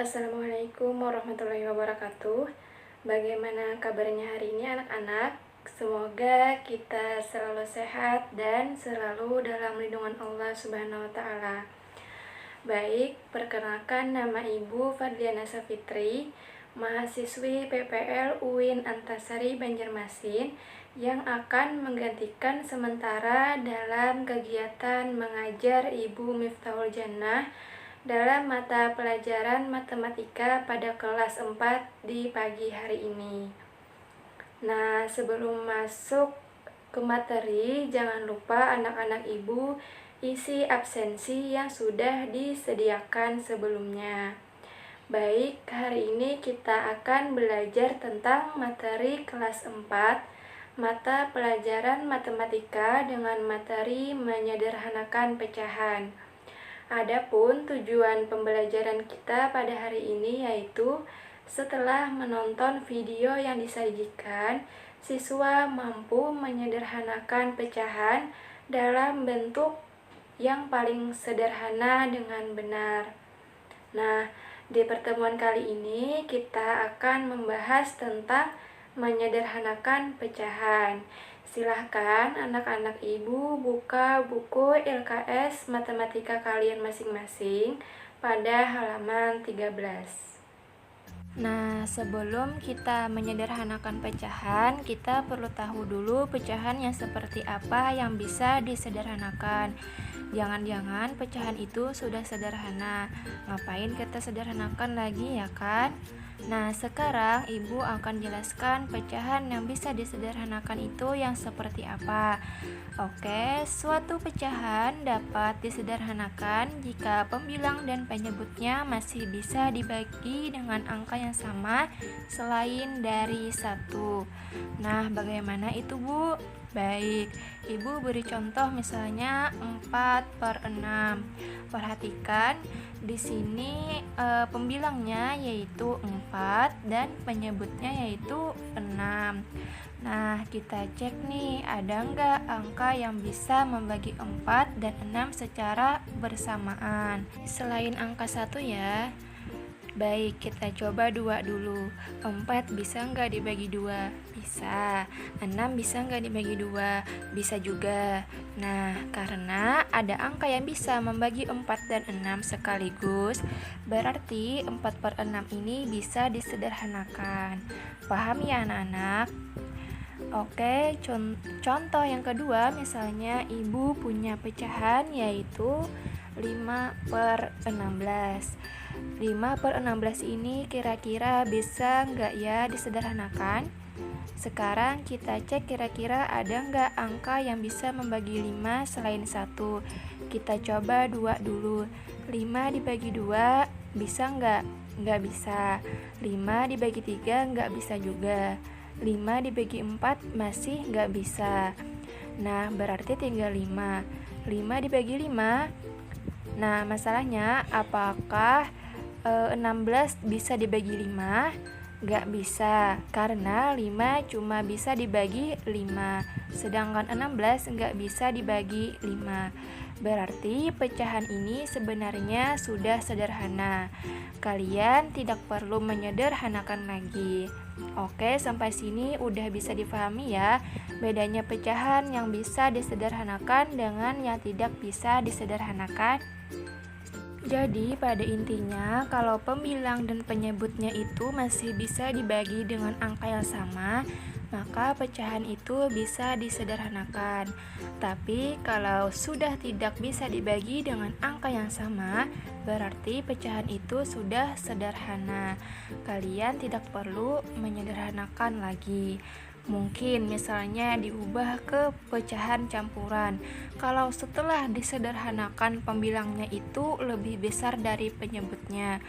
Assalamualaikum warahmatullahi wabarakatuh. Bagaimana kabarnya hari ini anak-anak? Semoga kita selalu sehat dan selalu dalam lindungan Allah Subhanahu wa taala. Baik, perkenalkan nama Ibu Fadliana Safitri, mahasiswi PPL UIN Antasari Banjarmasin yang akan menggantikan sementara dalam kegiatan mengajar Ibu Miftahul Jannah dalam mata pelajaran matematika pada kelas 4 di pagi hari ini. Nah, sebelum masuk ke materi, jangan lupa anak-anak ibu isi absensi yang sudah disediakan sebelumnya. Baik, hari ini kita akan belajar tentang materi kelas 4, mata pelajaran matematika dengan materi menyederhanakan pecahan. Adapun tujuan pembelajaran kita pada hari ini yaitu setelah menonton video yang disajikan, siswa mampu menyederhanakan pecahan dalam bentuk yang paling sederhana dengan benar. Nah, di pertemuan kali ini kita akan membahas tentang menyederhanakan pecahan. Silahkan anak-anak ibu buka buku LKS matematika kalian masing-masing pada halaman 13. Nah, sebelum kita menyederhanakan pecahan, kita perlu tahu dulu pecahan yang seperti apa yang bisa disederhanakan. Jangan-jangan pecahan itu sudah sederhana. Ngapain kita sederhanakan lagi ya kan? Nah, sekarang Ibu akan jelaskan pecahan yang bisa disederhanakan itu yang seperti apa. Oke, suatu pecahan dapat disederhanakan jika pembilang dan penyebutnya masih bisa dibagi dengan angka yang sama selain dari 1. Nah, bagaimana itu, Bu? Baik, Ibu beri contoh misalnya 4/6. Perhatikan di sini pembilangnya yaitu 4 dan penyebutnya yaitu 6. Nah, kita cek nih, ada nggak angka yang bisa membagi 4 dan 6 secara bersamaan selain angka 1 ya. Baik, kita coba 2 dulu. 4 bisa nggak dibagi 2? Bisa. 6 bisa nggak dibagi 2? Bisa juga. Nah, karena ada angka yang bisa membagi 4 dan 6 sekaligus, berarti 4/6 ini bisa disederhanakan. Paham ya anak-anak? Oke, contoh yang kedua, misalnya Ibu punya pecahan yaitu 5/16. 5/16 ini kira-kira bisa nggak ya disederhanakan? Sekarang kita cek kira-kira ada nggak angka yang bisa membagi 5 selain 1. Kita coba 2 dulu. 5 dibagi 2 bisa nggak? Nggak bisa. 5 dibagi 3 nggak bisa juga. 5 dibagi 4 masih nggak bisa. Nah, berarti tinggal 5. 5 dibagi 5. Nah, masalahnya apakah 16 bisa dibagi 5? Nggak bisa, karena 5 cuma bisa dibagi 5, sedangkan 16 nggak bisa dibagi 5. Berarti pecahan ini sebenarnya sudah sederhana. Kalian tidak perlu menyederhanakan lagi. Oke, sampai sini udah bisa difahami ya bedanya pecahan yang bisa disederhanakan dengan yang tidak bisa disederhanakan. Jadi pada intinya kalau pembilang dan penyebutnya itu masih bisa dibagi dengan angka yang sama, maka pecahan itu bisa disederhanakan. Tapi kalau sudah tidak bisa dibagi dengan angka yang sama, berarti pecahan itu sudah sederhana. Kalian tidak perlu menyederhanakan lagi. Mungkin misalnya diubah ke pecahan campuran. Kalau setelah disederhanakan pembilangnya itu lebih besar dari penyebutnya.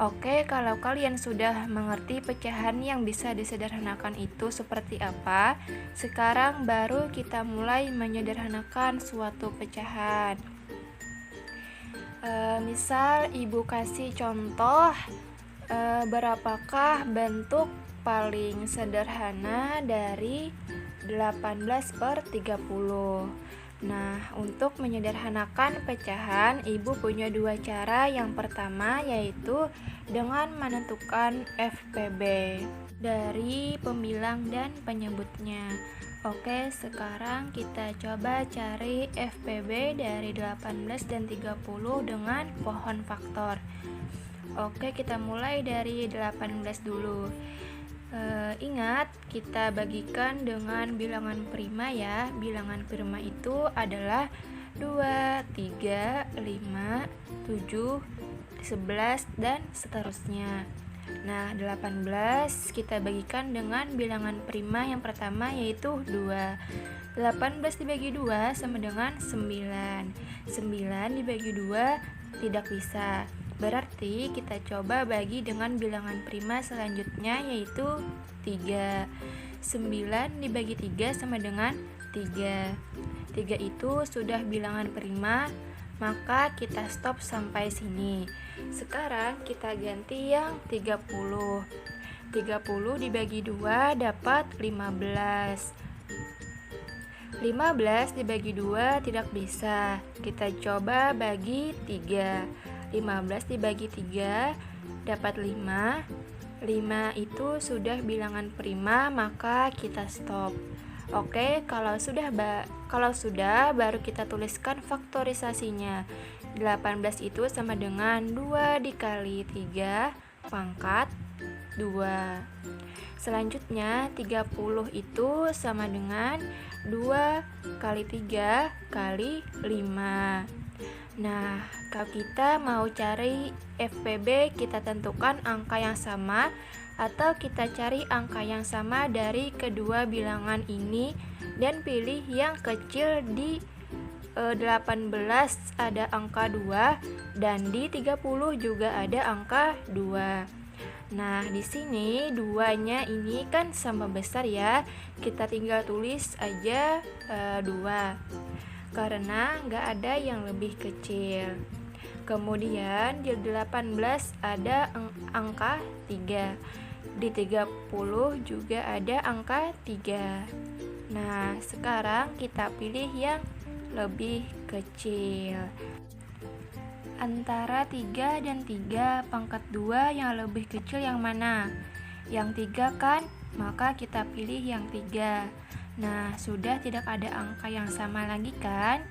Oke, kalau kalian sudah mengerti pecahan yang bisa disederhanakan itu seperti apa, sekarang baru kita mulai menyederhanakan suatu pecahan. Misal Ibu kasih contoh, berapakah bentuk paling sederhana dari 18/30? Nah, untuk menyederhanakan pecahan, Ibu punya dua cara. Yang pertama yaitu dengan menentukan FPB dari pembilang dan penyebutnya. Oke, sekarang kita coba cari FPB dari 18 dan 30 dengan pohon faktor. Oke, kita mulai dari 18 dulu. Ingat, kita bagikan dengan bilangan prima ya. Bilangan prima itu adalah 2, 3, 5, 7, 11, dan seterusnya. Nah, 18 kita bagikan dengan bilangan prima yang pertama yaitu 2. 18 dibagi 2 sama dengan 9. 9 dibagi 2 tidak bisa. Berarti kita coba bagi dengan bilangan prima selanjutnya yaitu 3. 9 dibagi 3 sama dengan 3. 3 itu sudah bilangan prima, maka kita stop sampai sini. Sekarang kita ganti yang 30. 30 dibagi 2 dapat 15. 15 dibagi 2 tidak bisa. Kita coba bagi 3. 15 dibagi 3 dapat 5. 5 itu sudah bilangan prima, maka kita stop. Oke, kalau sudah baru kita tuliskan faktorisasinya. 18 itu sama dengan 2 dikali 3 pangkat 2. Selanjutnya 30 itu sama dengan 2 kali 3 kali 5. Nah, kalau kita mau cari FPB, kita tentukan angka yang sama atau kita cari angka yang sama dari kedua bilangan ini dan pilih yang kecil. Di 18 ada angka 2 dan di 30 juga ada angka 2. Nah, di sini duanya ini kan sama besar ya. Kita tinggal tulis aja 2. Karena nggak ada yang lebih kecil. Kemudian di 18 ada angka 3. Di 30 juga ada angka 3. Nah, sekarang kita pilih yang lebih kecil. Antara 3 dan 3 pangkat 2 yang lebih kecil yang mana? Yang 3 kan? Maka kita pilih yang 3. Nah, sudah tidak ada angka yang sama lagi kan?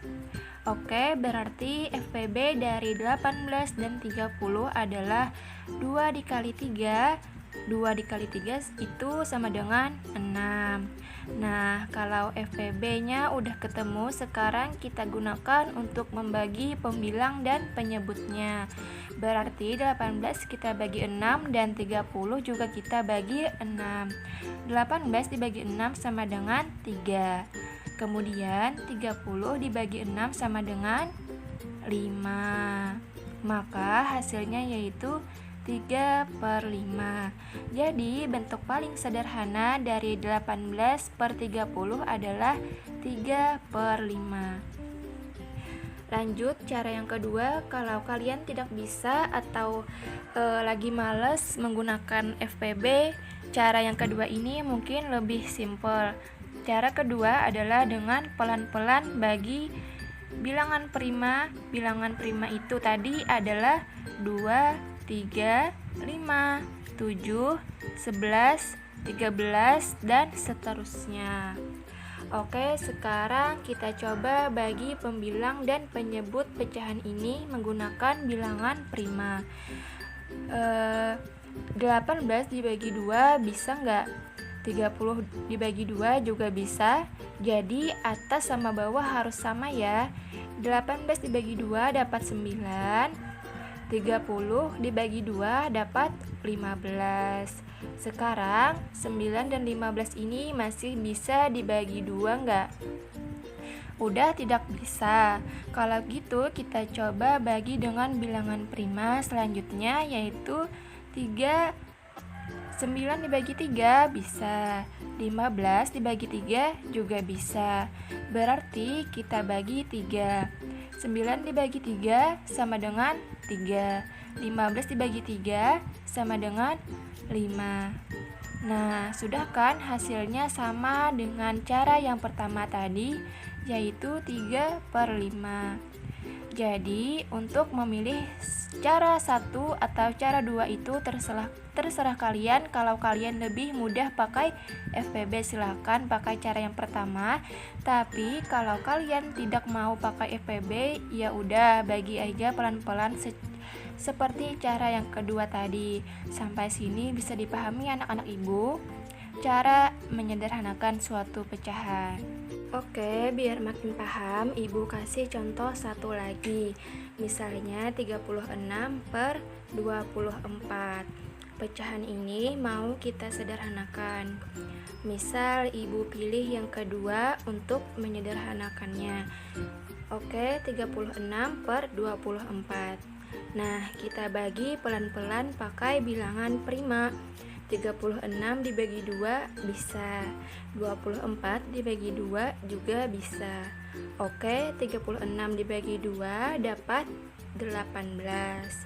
Oke, berarti FPB dari 18 dan 30 adalah 2 dikali 3. 2 dikali 3 itu sama dengan 6. Nah, kalau FPB-nya udah ketemu, sekarang kita gunakan untuk membagi pembilang dan penyebutnya. Berarti 18 kita bagi 6 dan 30 juga kita bagi 6. 18 dibagi 6 sama dengan 3. Kemudian 30 dibagi 6 sama dengan 5. Maka hasilnya yaitu 3/5. Jadi bentuk paling sederhana dari 18/30 adalah 3/5. Lanjut cara yang kedua. Kalau kalian tidak bisa atau lagi males menggunakan FPB, cara yang kedua ini mungkin lebih simpel. Cara kedua adalah dengan pelan-pelan bagi bilangan prima. Bilangan prima itu tadi adalah 2, 3, 5, 7, 11, 13, dan seterusnya. Oke, sekarang kita coba bagi pembilang dan penyebut pecahan ini menggunakan bilangan prima. 18 dibagi 2 bisa nggak? 30 dibagi 2 juga bisa. Jadi atas sama bawah harus sama ya. 18 dibagi 2 dapat 9. 30 dibagi 2 dapat 15. Sekarang 9 dan 15 ini masih bisa dibagi 2 enggak? Udah tidak bisa. Kalau gitu kita coba bagi dengan bilangan prima selanjutnya yaitu 3. 9 dibagi 3 bisa. 15 dibagi 3 juga bisa. Berarti kita bagi 3. 9 dibagi 3 sama dengan 3. 15 dibagi 3 sama dengan 5. Nah, sudah kan hasilnya sama dengan cara yang pertama tadi. yaitu 3/5. Jadi, untuk memilih cara 1 atau cara 2 itu terserah kalian. Kalau kalian lebih mudah pakai FPB, silahkan pakai cara yang pertama. Tapi kalau kalian tidak mau pakai FPB, ya udah bagi aja pelan-pelan seperti cara yang kedua tadi. Sampai sini bisa dipahami anak-anak ibu cara menyederhanakan suatu pecahan. Oke, biar makin paham, ibu kasih contoh satu lagi. Misalnya 36/24. Pecahan ini mau kita sederhanakan. Misal ibu pilih yang kedua untuk menyederhanakannya. Oke, 36/24. Nah, kita bagi pelan-pelan pakai bilangan prima. 36 dibagi 2 bisa, 24 dibagi 2 juga bisa. Oke, 36 dibagi 2 dapat 18.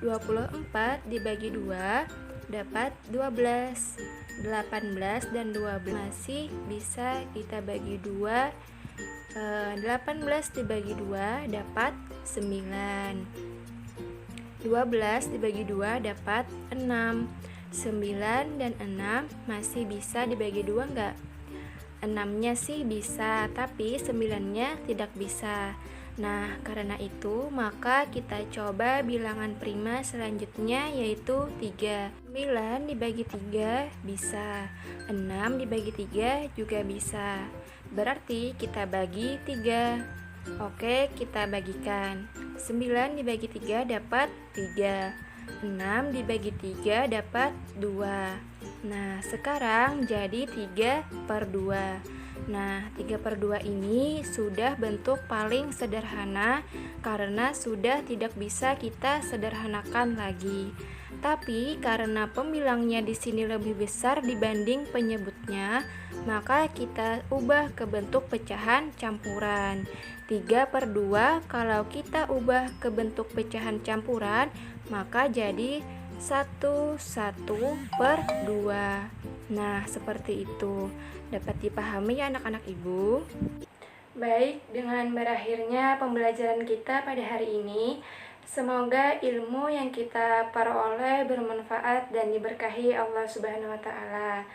24 dibagi 2 dapat 12. 18 dan 12 masih bisa kita bagi 2. 18 dibagi 2 dapat 9. 12 dibagi 2 dapat 6. 9 dan 6 masih bisa dibagi 2 enggak? 6-nya sih bisa, tapi 9-nya tidak bisa. Nah, karena itu maka kita coba bilangan prima selanjutnya, yaitu 3. 9 dibagi 3 bisa, 6 dibagi 3 juga bisa. Berarti kita bagi 3. Oke, kita bagikan. 9 dibagi 3 dapat 3. 6 dibagi 3 dapat 2. Nah, sekarang jadi 3/2. Nah, 3/2 ini sudah bentuk paling sederhana karena sudah tidak bisa kita sederhanakan lagi. Tapi karena pembilangnya di sini lebih besar dibanding penyebutnya, maka kita ubah ke bentuk pecahan campuran. 3/2 kalau kita ubah ke bentuk pecahan campuran, maka jadi 1/2. Nah, seperti itu. Dapat dipahami ya anak-anak ibu? Baik, dengan berakhirnya pembelajaran kita pada hari ini, semoga ilmu yang kita peroleh bermanfaat dan diberkahi Allah Subhanahu wa taala.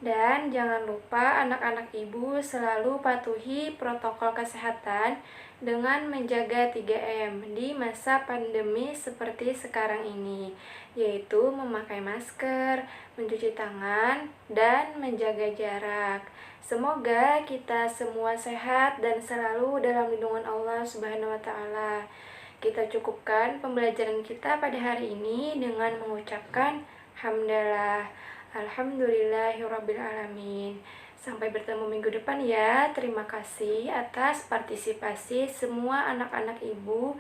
Dan jangan lupa anak-anak ibu selalu patuhi protokol kesehatan dengan menjaga 3M di masa pandemi seperti sekarang ini, yaitu memakai masker, mencuci tangan, dan menjaga jarak. Semoga kita semua sehat dan selalu dalam lindungan Allah Subhanahu wa taala. Kita cukupkan pembelajaran kita pada hari ini dengan mengucapkan hamdalah. Alhamdulillahirrabbilalamin. Sampai bertemu minggu depan ya. Terima kasih atas partisipasi semua anak-anak ibu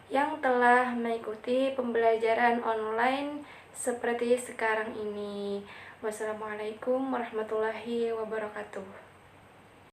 yang telah mengikuti pembelajaran online seperti sekarang ini. Wassalamualaikum warahmatullahi wabarakatuh.